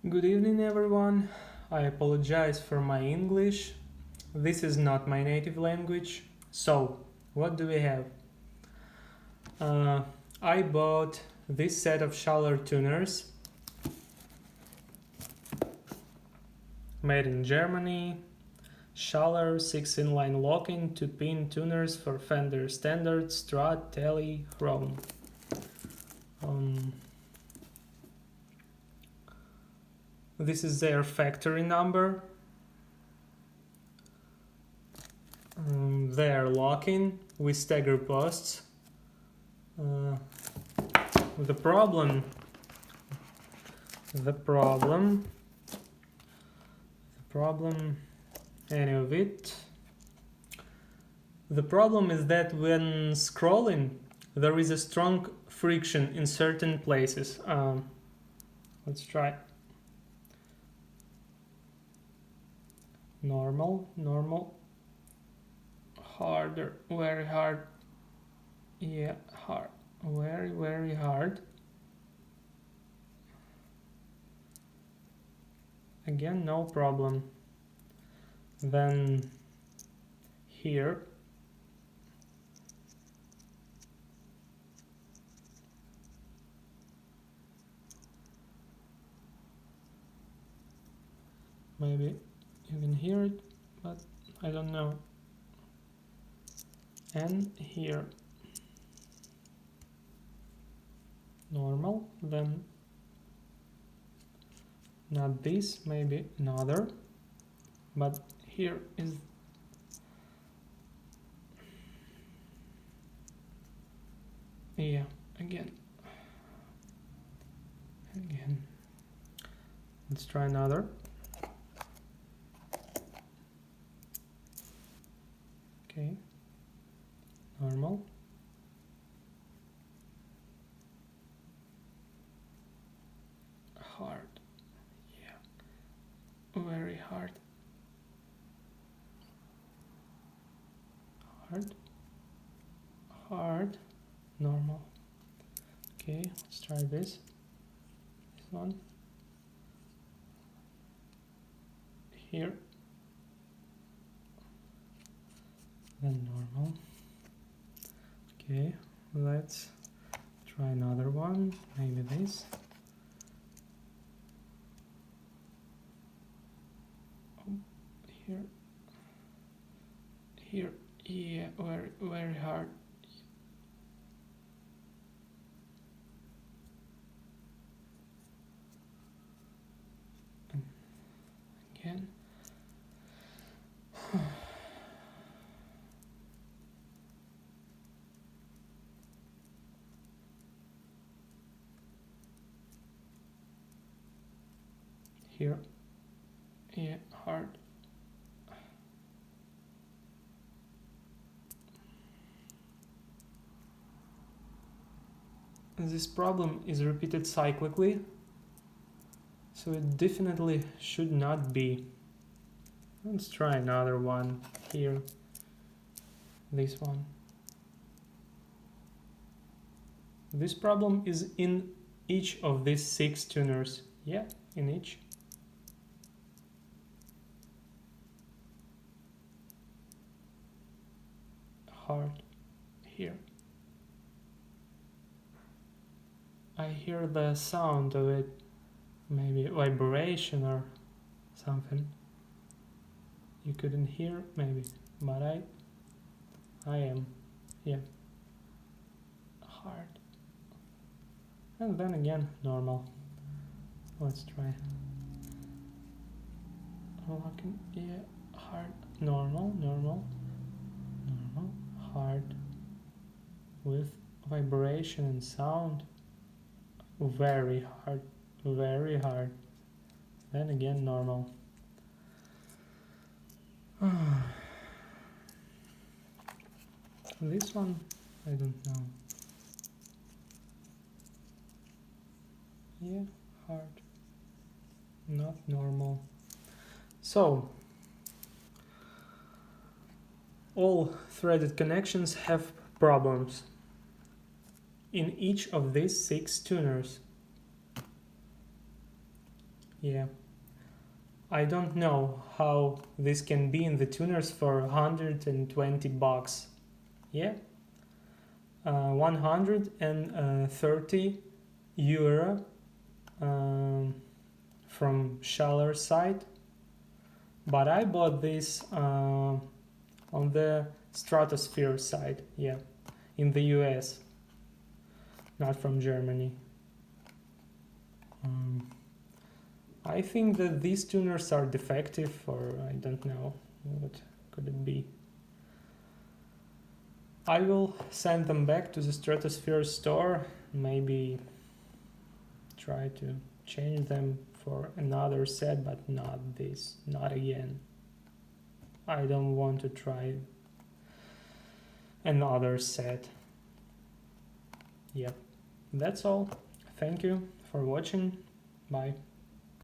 Good evening, everyone. I apologize for my English. This is not my native language. So, what do we have? I bought this set of Schaller tuners made in Germany. Schaller 6 inline locking 2-pin tuners for Fender Standard, Strat, Tele, Chrome. This is their factory number. They're locking with stagger posts. The problem is that when scrolling there is a strong friction in certain places. Let's try normal, harder, very hard, yeah, hard, very hard. Again, no problem. Then here maybe you can hear it, but I don't know. And here normal, then not this, maybe another, but here is yeah, again. Let's try another. Okay, normal, hard, yeah, very hard, hard, normal. Okay, let's try this one. Here, then normal. Okay, let's try another one, maybe this. Here, yeah, very hard. Again. Here, yeah, hard. This problem is repeated cyclically, so it definitely should not be. Let's try another one here, this one. This problem is in each of these 6 tuners, yeah, in each. Hard here. I hear the sound of it, maybe vibration or something. You couldn't hear, maybe, but I am, yeah, hard. And then again, normal. Let's try. Locking, yeah, hard, normal, hard, with vibration and sound. Very hard, then again normal. This one, I don't know. Yeah, hard, not normal. So all threaded connections have problems in each of these 6 tuners. Yeah. I don't know how this can be in the tuners for 120 bucks. Yeah. 130 euro from Schaller site. But I bought this on the Stratosphere site, yeah, in the US, not from Germany. I think that these tuners are defective, or I don't know, what could it be? I will send them back to the Stratosphere store, maybe try to change them for another set, but not this, not again. I don't want to try another set. Yep, that's all. Thank you for watching. Bye.